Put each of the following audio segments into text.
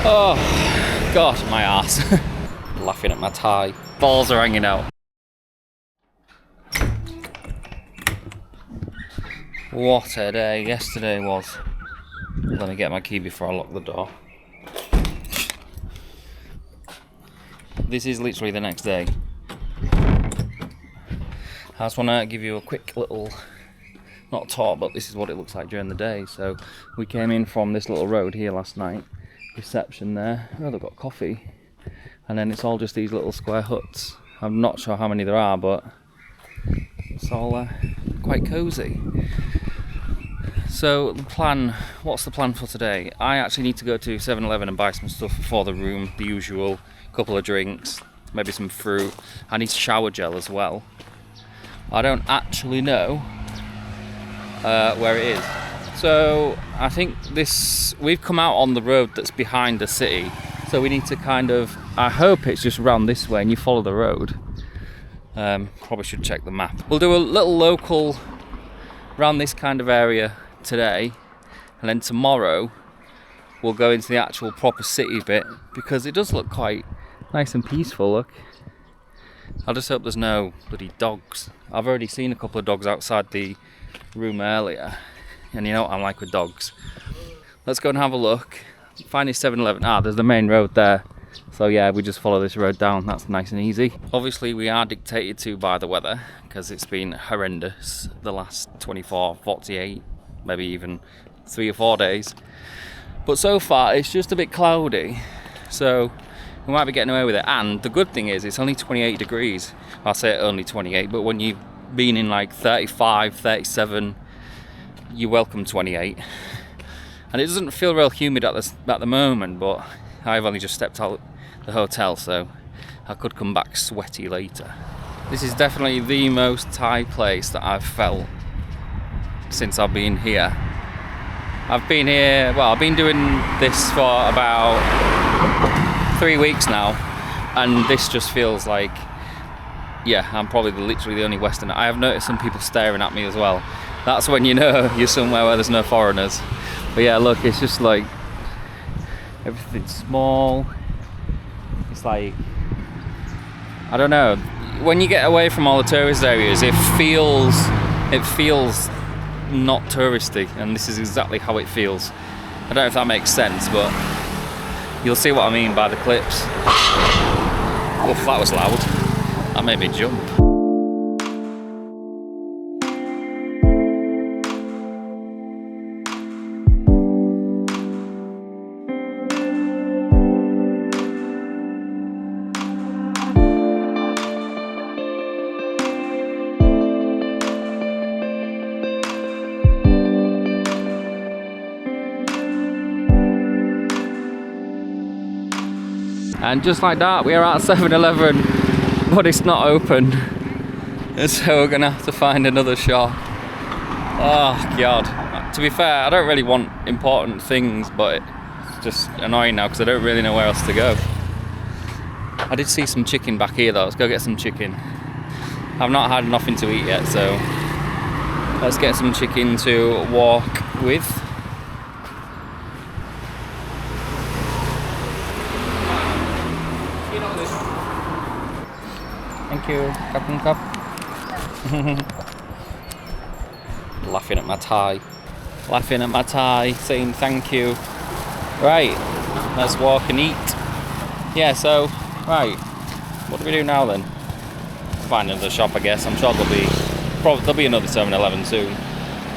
Oh, God, my ass. Laughing at my tie. Balls are hanging out. What a day yesterday was. Let me get my key before I lock the door. This is literally the next day. I just want to give you a quick little, not talk, but this is what it looks like during the day. So we came in from this little road here last night. Reception there. Oh, they've got coffee. And then it's all just these little square huts. I'm not sure how many there are, but it's all quite cosy. So the plan, what's the plan for today? I actually need to go to 7-Eleven and buy some stuff for the room, the usual, couple of drinks, maybe some fruit. I need shower gel as well. I don't actually know where it is. So I think we've come out on the road that's behind the city. So we need to kind of, I hope it's just round this way and you follow the road. Probably should check the map. We'll do a little local around this kind of area today, and then tomorrow we'll go into the actual proper city bit, because it does look quite nice and peaceful. Look, I just hope there's no bloody dogs. I've already seen a couple of dogs outside the room earlier, and you know what I'm like with dogs. Let's go and have a look. Find this 7-Eleven. There's the main road there. So yeah, we just follow this road down. That's nice and easy. Obviously we are dictated to by the weather, because it's been horrendous the last 24, 48, maybe even 3 or 4 days. But so far it's just a bit cloudy, so we might be getting away with it. And the good thing is it's only 28 degrees. I'll say only 28, but when you've been in like 35, 37, you welcome 28. And it doesn't feel real humid at the moment, but I've only just stepped out the hotel, so I could come back sweaty later. This is definitely the most Thai place that I've felt since I've been here. I've been here, well, I've been doing this for about 3 weeks now, and this just feels like, yeah, I'm probably literally the only Westerner. I have noticed some people staring at me as well. That's when you know you're somewhere where there's no foreigners. But yeah, look, it's just like, everything's small. It's like, I don't know, when you get away from all the tourist areas, it feels not touristy, and this is exactly how it feels. I don't know if that makes sense, but you'll see what I mean by the clips. Oof, that was loud. That made me jump. And just like that, we are at 7-Eleven, but it's not open. And so we're gonna have to find another shop. Oh God. To be fair, I don't really want important things, but it's just annoying now because I don't really know where else to go. I did see some chicken back here though. Let's go get some chicken. I've not had nothing to eat yet, so let's get some chicken to walk with. Thank you. Cup. Laughing at my tie. Saying thank you. Right, let's walk and eat. Yeah, so, right, what do we do now then? Find another shop, I guess. I'm sure there'll be another 7-Eleven soon.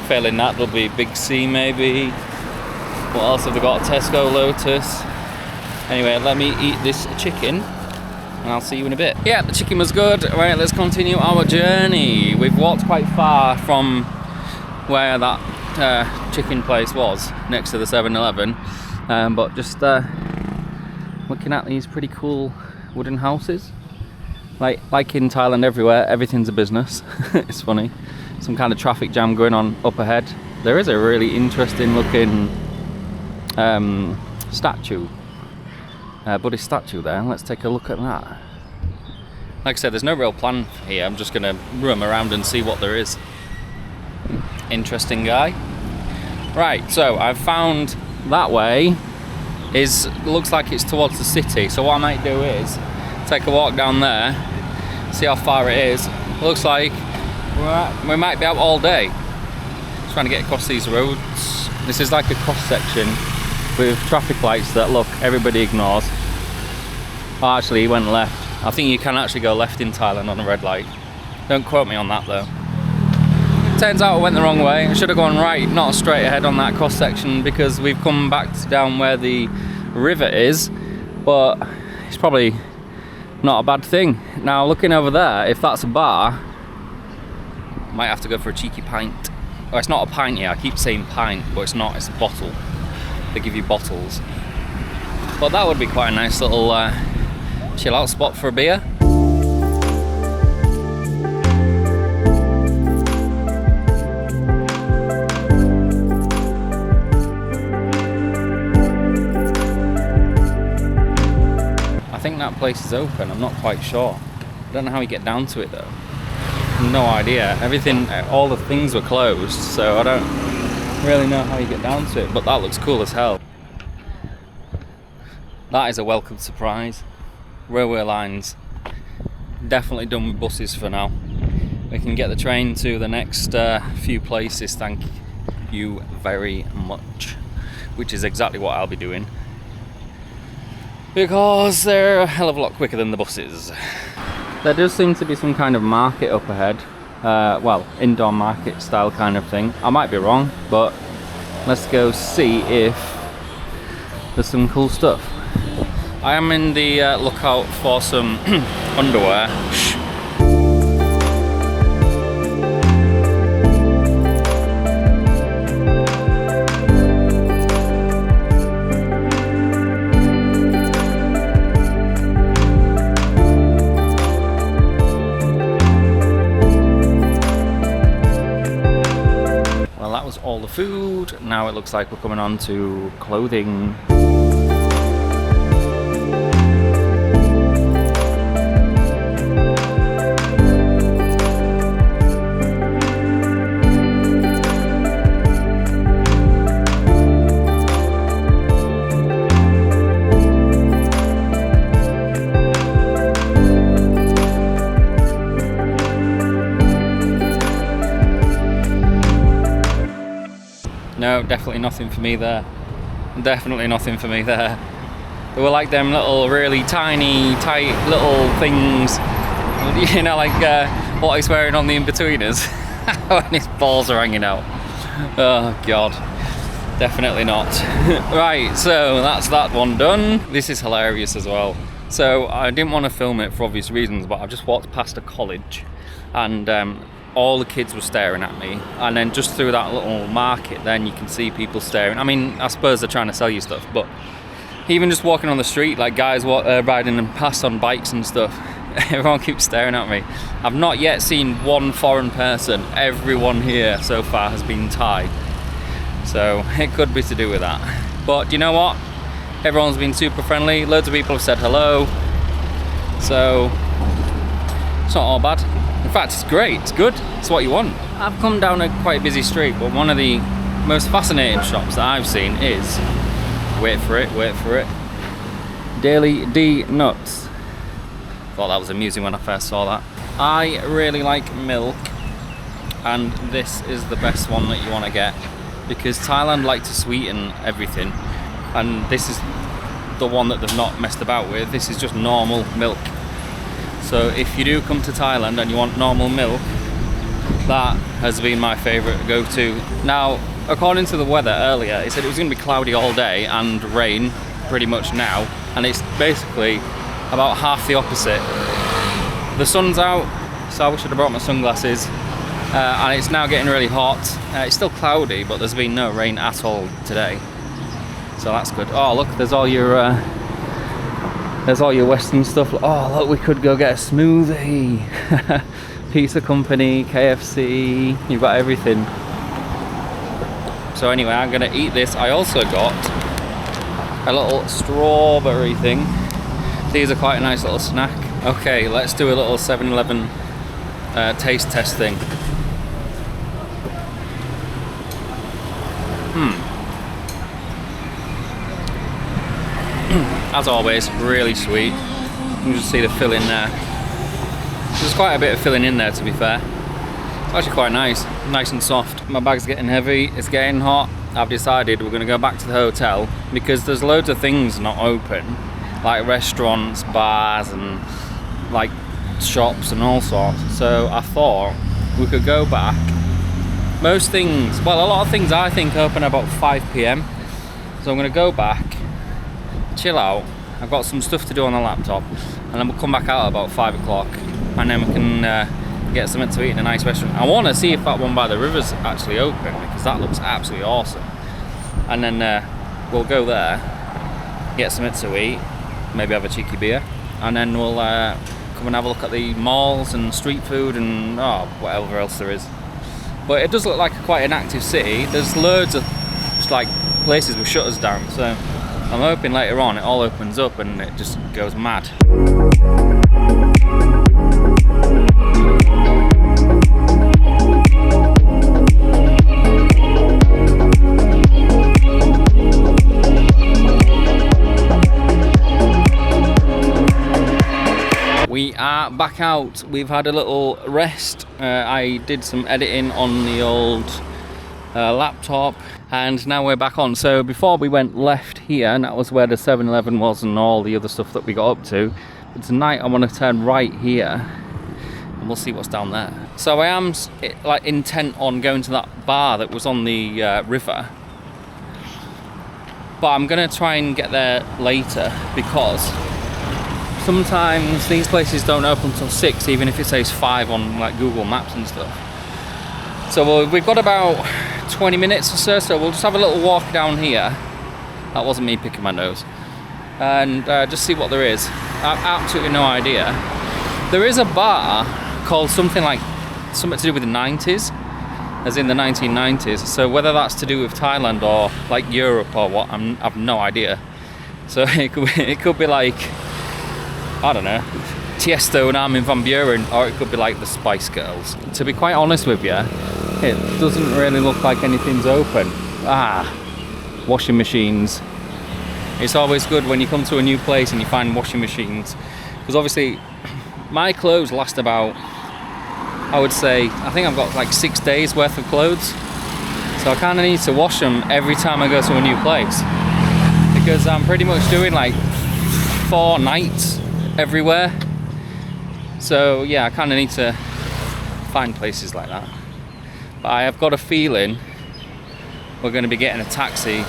Failing that, there'll be Big C maybe. What else have they got? Tesco, Lotus. Anyway, let me eat this chicken, and I'll see you in a bit. Yeah, the chicken was good. Right, let's continue our journey. We've walked quite far from where that chicken place was, next to the 7-Eleven. But just looking at these pretty cool wooden houses. Like in Thailand everywhere, everything's a business. It's funny. Some kind of traffic jam going on up ahead. There is a really interesting looking statue. Buddhist statue there. Let's take a look at that. Like I said, there's no real plan here. I'm just gonna roam around and see what there is. Interesting guy. Right, so I've found that way looks like it's towards the city. So what I might do is take a walk down there, see how far it is. It looks like we might be out all day trying to get across these roads. This is like a cross section with traffic lights that, look, everybody ignores. Oh, actually he went left. I think you can actually go left in Thailand on a red light. Don't quote me on that though. Turns out I went the wrong way. I should have gone right, not straight ahead on that cross section, because we've come back down where the river is, but it's probably not a bad thing. Now looking over there, if that's a bar, might have to go for a cheeky pint. Oh, it's not a pint here, I keep saying pint, but it's not, it's a bottle. They give you bottles. But that would be quite a nice little chill out spot for a beer. I think that place is open, I'm not quite sure. I don't know how you get down to it though. No idea. Everything, all the things were closed, so I don't really know how you get down to it, but that looks cool as hell. That is a welcome surprise. Railway lines definitely done with buses for now. We can get the train to the next few places, thank you very much, which is exactly what I'll be doing, because they're a hell of a lot quicker than the buses. There does seem to be some kind of market up ahead, well, indoor market style kind of thing. I might be wrong, but let's go see if there's some cool stuff. I am in the lookout for some underwear. Well, that was all the food. Now it looks like we're coming on to clothing. No, definitely nothing for me there. Definitely nothing for me there. They were like them little really tiny, tight little things, you know, like what he's wearing on the in-betweeners when his balls are hanging out. Oh God, definitely not. Right, so that's that one done. This is hilarious as well. So I didn't want to film it for obvious reasons, but I just walked past a college and all the kids were staring at me, and then just through that little market then you can see people staring. I mean, I suppose they're trying to sell you stuff, but even just walking on the street, like guys riding them past on bikes and stuff, everyone keeps staring at me. I've not yet seen one foreign person. Everyone here so far has been Thai, so it could be to do with that. But you know what, everyone's been super friendly, loads of people have said hello, so it's not all bad. In fact, it's great, it's good, it's what you want. I've come down a quite busy street, but one of the most fascinating shops that I've seen is, wait for it, Daily D Nuts. Thought that was amusing when I first saw that. I really like milk, and this is the best one that you want to get, because Thailand like to sweeten everything, and this is the one that they've not messed about with. This is just normal milk. So if you do come to Thailand and you want normal milk, that has been my favourite go-to. Now, according to the weather earlier, it said it was going to be cloudy all day and rain pretty much now, and it's basically about half the opposite. The sun's out, so I wish I'd have brought my sunglasses, and it's now getting really hot. It's still cloudy, but there's been no rain at all today, so that's good. Oh look, there's all your Western stuff. Oh look, we could go get a smoothie. Pizza Company, KFC, you've got everything. So anyway, I'm gonna eat this. I also got a little strawberry thing. These are quite a nice little snack. Okay, let's do a little 7-Eleven taste test thing. as always, really sweet. You can just see the filling there. There's quite a bit of filling in there, to be fair. It's actually quite nice and soft. My bag's getting heavy, it's getting hot. I've decided we're going to go back to the hotel because there's loads of things not open, like restaurants, bars, and like shops and all sorts. So I thought we could go back. Most things, well, a lot of things I think open about 5 p.m. So I'm going to go back, chill out. I've got some stuff to do on the laptop, and then we'll come back out about 5 o'clock, and then we can get something to eat in a nice restaurant. I want to see if that one by the river's actually open, because that looks absolutely awesome. And then we'll go there, get something to eat, maybe have a cheeky beer, and then we'll come and have a look at the malls and street food and whatever else there is. But it does look like quite an active city. There's loads of just like places with shutters down, so I'm hoping later on it all opens up and it just goes mad. We are back out. We've had a little rest. I did some editing on the old laptop, and now we're back on. So before we went left here, and that was where the 7-Eleven was and all the other stuff that we got up to. But tonight I want to turn right here and we'll see what's down there. So I am like intent on going to that bar that was on the river, but I'm gonna try and get there later because sometimes these places don't open until 6, even if it says 5 on like Google Maps and stuff. So we've got about 20 minutes or so we'll just have a little walk down here. That wasn't me picking my nose. And just see what there is. I have absolutely no idea. There is a bar called something to do with the 90s, as in the 1990s. So whether that's to do with Thailand or like Europe or what, I've no idea. So it could be like, I don't know, Tiesto and Armin van Buuren, or it could be like the Spice Girls. To be quite honest with you, it doesn't really look like anything's open. Washing machines. It's always good when you come to a new place and you find washing machines, because obviously my clothes last about, I would say, I think I've got like 6 days worth of clothes, so I kind of need to wash them every time I go to a new place, because I'm pretty much doing like 4 nights everywhere. So yeah, I kind of need to find places like that. But I have got a feeling we're going to be getting a taxi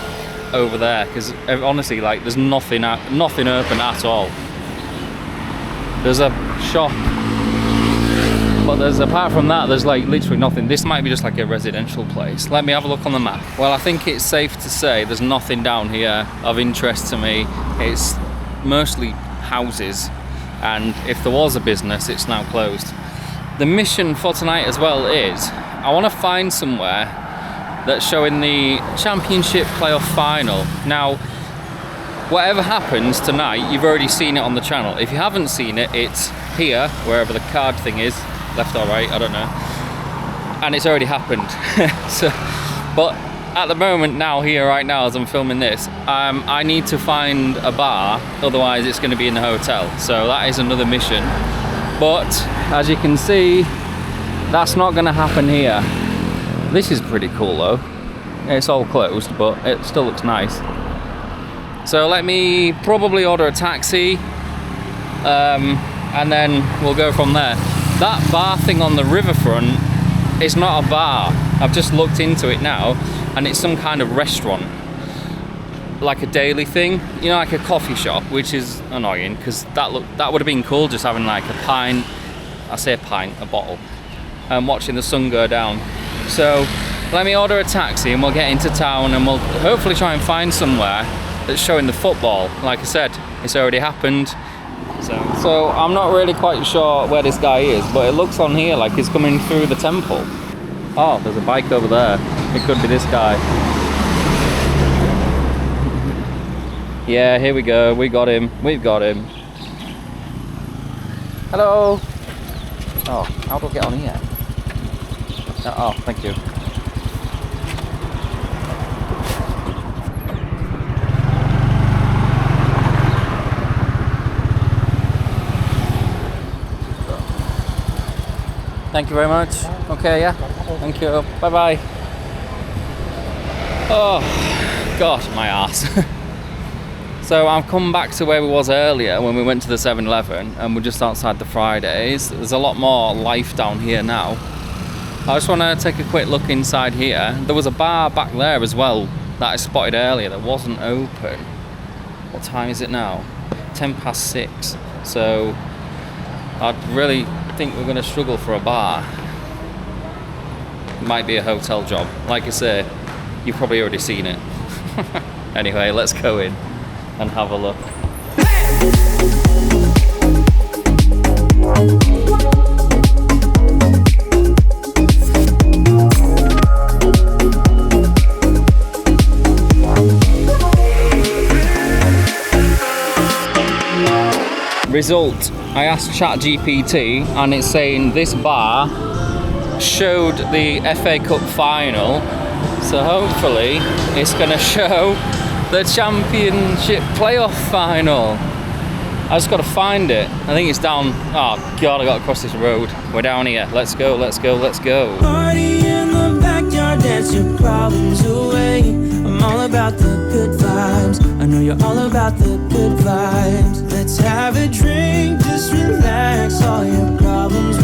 over there, because honestly, like, there's nothing open at all. There's a shop, but apart from that, there's like literally nothing. This might be just like a residential place. Let me have a look on the map. Well, I think it's safe to say there's nothing down here of interest to me. It's mostly houses, and if there was a business, it's now closed. The mission for tonight as well is I want to find somewhere that's showing the championship playoff final. Now, whatever happens tonight, you've already seen it on the channel. If you haven't seen it, it's here, wherever the card thing is, left or right, I don't know, and it's already happened. But at the moment now, here right now as I'm filming this, I need to find a bar, otherwise it's going to be in the hotel. So that is another mission, but as you can see, that's not going to happen here. This is pretty cool though. It's all closed, but it still looks nice. So let me probably order a taxi, and then we'll go from there. That bar thing on the riverfront is not a bar. I've just looked into it now, and it's some kind of restaurant, like a daily thing, you know, like a coffee shop, which is annoying, because that would have been cool, just having like a pint, I say a pint, a bottle, and watching the sun go down. So let me order a taxi and we'll get into town, and we'll hopefully try and find somewhere that's showing the football. Like I said, it's already happened. So I'm not really quite sure where this guy is, but it looks on here like he's coming through the temple. Oh, there's a bike over there. It could be this guy. Yeah, here we go. We got him. We've got him. Hello. Oh, how do I get on here? Oh, thank you. Thank you very much. Okay, yeah. Thank you. Bye bye. Oh, God, my ass. So I've come back to where we was earlier when we went to the 7-Eleven, and we're just outside the Fridays. There's a lot more life down here now. I just want to take a quick look inside here. There was a bar back there as well that I spotted earlier that wasn't open. What time is it now? 6:10. So I really think we're going to struggle for a bar. Might be a hotel job. Like I say, you've probably already seen it. Anyway, let's go in and have a look. Result, I asked ChatGPT and it's saying this bar showed the FA Cup final, so hopefully it's going to show the Championship playoff final. I just got to find it. I think it's down, oh God, I got to cross this road. We're down here. Let's go, let's go, let's go. Party in the backyard, dance your problems away. I'm all about the good vibes. I know you're all about the good vibes. Let's have a drink, just relax, all your problems